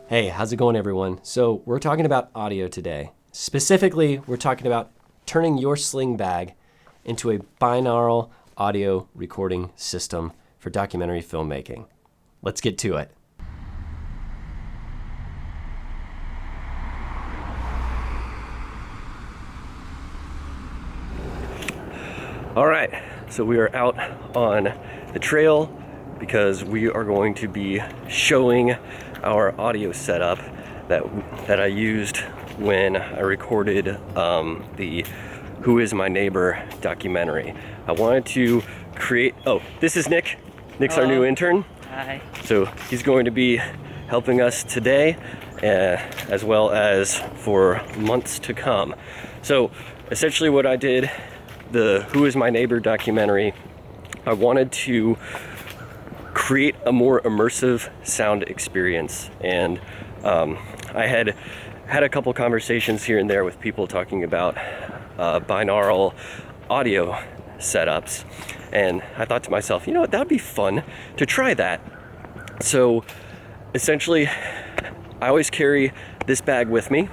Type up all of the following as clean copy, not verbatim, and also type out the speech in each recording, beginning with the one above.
Hey, how's it going, everyone? So we're talking about audio today. Specifically, we're talking about turning your sling bag into a binaural audio recording system for documentary filmmaking. Let's get to it. All right, so we are out on the trail because we are going to be showing our audio setup that I used when I recorded the Who Is My Neighbor documentary. I wanted to create, this is Nick. Nick's Hello. Our new intern. Hi. So he's going to be helping us today as well as for months to come. So essentially what I did, the Who Is My Neighbor documentary, I wanted to create a more immersive sound experience, and I had a couple conversations here and there with people talking about binaural audio setups, and I thought to myself, you know what, that would be fun to try that. So essentially I always carry this bag with me.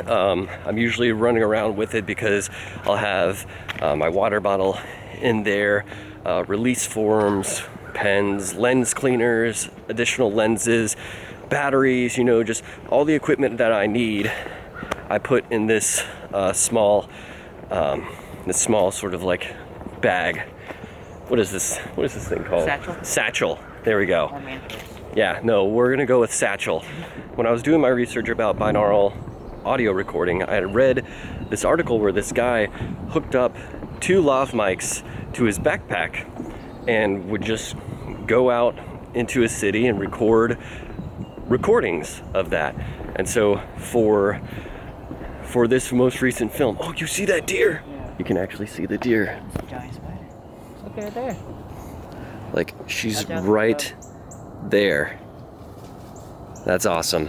I'm usually running around with it because I'll have my water bottle in there, release forms, pens, lens cleaners, additional lenses, batteries, just all the equipment that I need. I put in this small sort of like bag. What is this thing called? Satchel. Satchel. There we go. Or mantle. Yeah, no, we're gonna go with satchel. When I was doing my research about binaural audio recording, I had read this article where this guy hooked up 2 lav mics to his backpack and would just go out into a city and record recordings of that. And so for this most recent film, oh, you see that deer? Yeah. You can actually see the deer. It's a giant spider. Look at it there. Like, she's right there. That's awesome.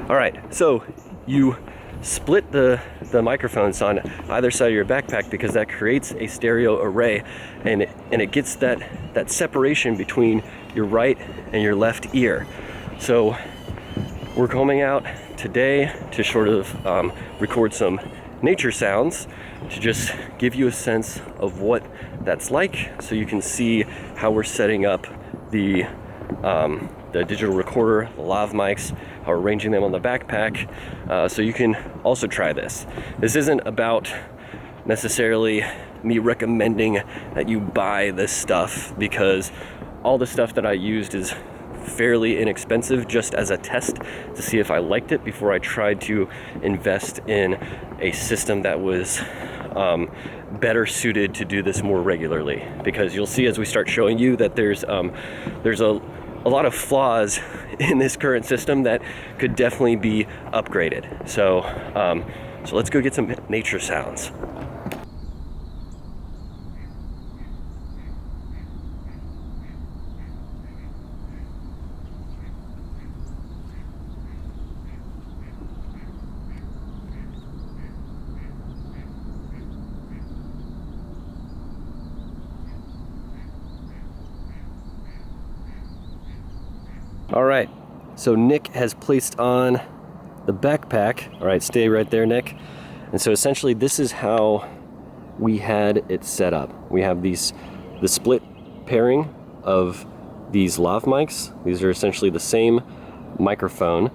All right, so you split the microphones on either side of your backpack because that creates a stereo array, and it gets that separation between your right and your left ear. So we're coming out today to sort of record some nature sounds to just give you a sense of what that's like, so you can see how we're setting up the digital recorder, the lav mics, how we're arranging them on the backpack, so you can also try this. This isn't about necessarily me recommending that you buy this stuff, because all the stuff that I used is fairly inexpensive just as a test to see if I liked it before I tried to invest in a system that was better suited to do this more regularly, because you'll see as we start showing you that there's a lot of flaws in this current system that could definitely be upgraded. So let's go get some nature sounds. All right, so Nick has placed on the backpack. All right, stay right there, Nick. And so essentially this is how we had it set up. We have the split pairing of these lav mics. These are essentially the same microphone,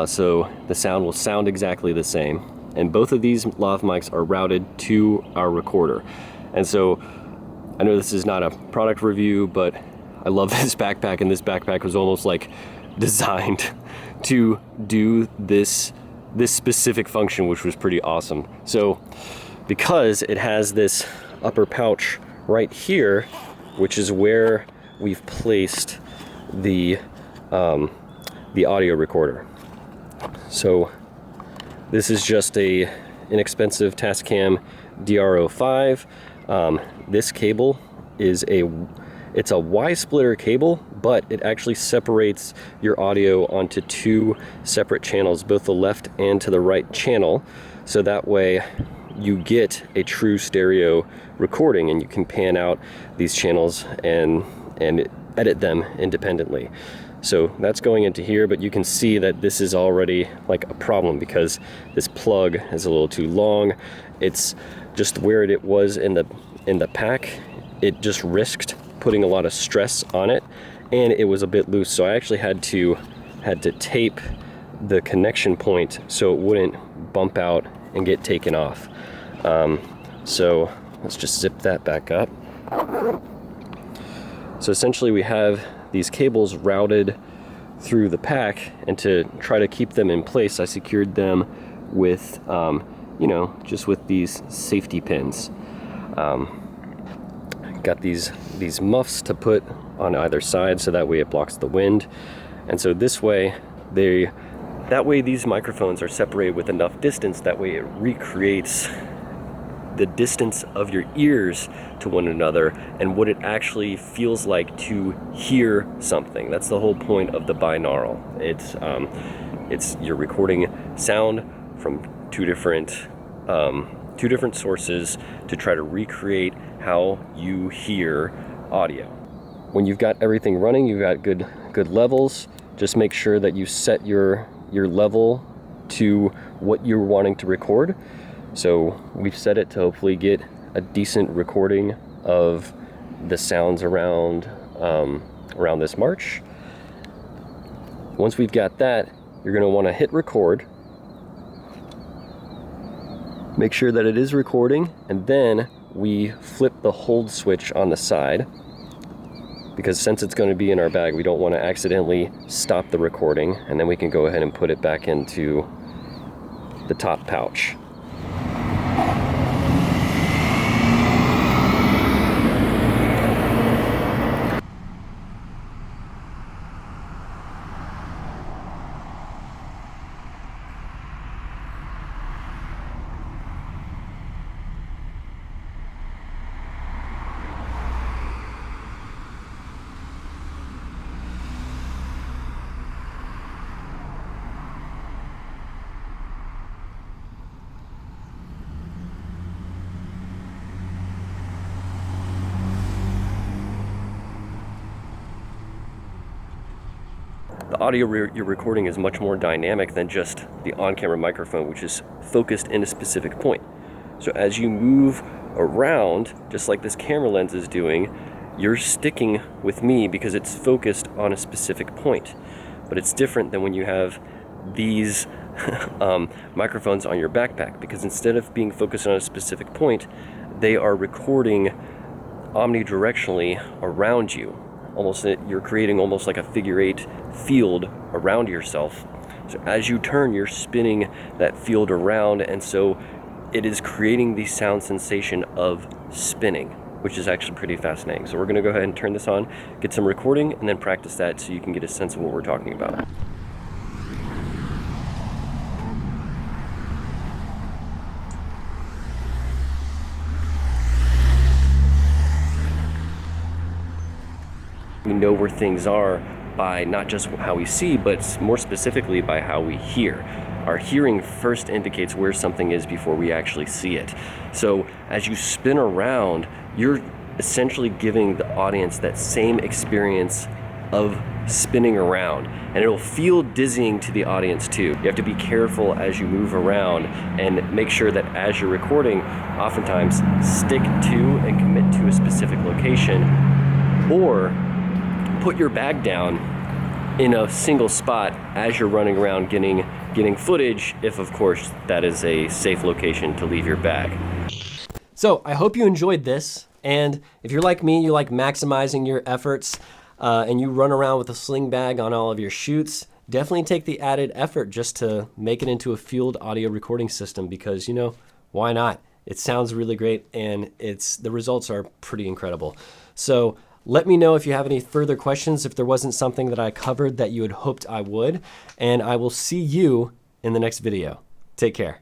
so the sound will sound exactly the same. And both of these lav mics are routed to our recorder. And so I know this is not a product review, but I love this backpack, and this backpack was almost like designed to do this specific function, which was pretty awesome. So because it has this upper pouch right here, which is where we've placed the audio recorder. So this is just a inexpensive Tascam DR05. This cable is it's a Y-splitter cable, but it actually separates your audio onto 2 separate channels, both the left and to the right channel. So that way you get a true stereo recording, and you can pan out these channels and edit them independently. So that's going into here, but you can see that this is already like a problem because this plug is a little too long. It's just where it was in the pack. It just risked putting a lot of stress on it, and it was a bit loose. So I actually had to tape the connection point so it wouldn't bump out and get taken off. So let's just zip that back up. So essentially we have these cables routed through the pack, and to try to keep them in place, I secured them with, you know, just with these safety pins. Got these muffs to put on either side so that way it blocks the wind. And so this way, that way these microphones are separated with enough distance, that way it recreates the distance of your ears to one another and what it actually feels like to hear something. That's the whole point of the binaural. It's you're recording sound from two different sources to try to recreate how you hear audio. When you've got everything running, you've got good levels. Just make sure that you set your level to what you're wanting to record. So we've set it to hopefully get a decent recording of the sounds around this march. Once we've got that, you're going to want to hit record. Make sure that it is recording, and then we flip the hold switch on the side, because since it's going to be in our bag, we don't want to accidentally stop the recording, and then we can go ahead and put it back into the top pouch. The audio you're recording is much more dynamic than just the on-camera microphone, which is focused in a specific point. So as you move around, just like this camera lens is doing, you're sticking with me because it's focused on a specific point. But it's different than when you have these microphones on your backpack, because instead of being focused on a specific point, they are recording omnidirectionally around you. Almost, you're creating almost like a figure 8 field around yourself. So as you turn, you're spinning that field around, and so it is creating the sound sensation of spinning, which is actually pretty fascinating. So we're going to go ahead and turn this on, get some recording, and then practice that so you can get a sense of what we're talking about. We know where things are by not just how we see, but more specifically by how we hear. Our hearing first indicates where something is before we actually see it. So as you spin around, you're essentially giving the audience that same experience of spinning around, and it'll feel dizzying to the audience too. You have to be careful as you move around and make sure that as you're recording, oftentimes stick to and commit to a specific location, or put your bag down in a single spot as you're running around getting footage, if of course that is a safe location to leave your bag. So I hope you enjoyed this, and if you're like me, you like maximizing your efforts, and you run around with a sling bag on all of your shoots, definitely take the added effort just to make it into a field audio recording system, because, you know, why not? It sounds really great, and the results are pretty incredible. So let me know if you have any further questions, if there wasn't something that I covered that you had hoped I would, and I will see you in the next video. Take care.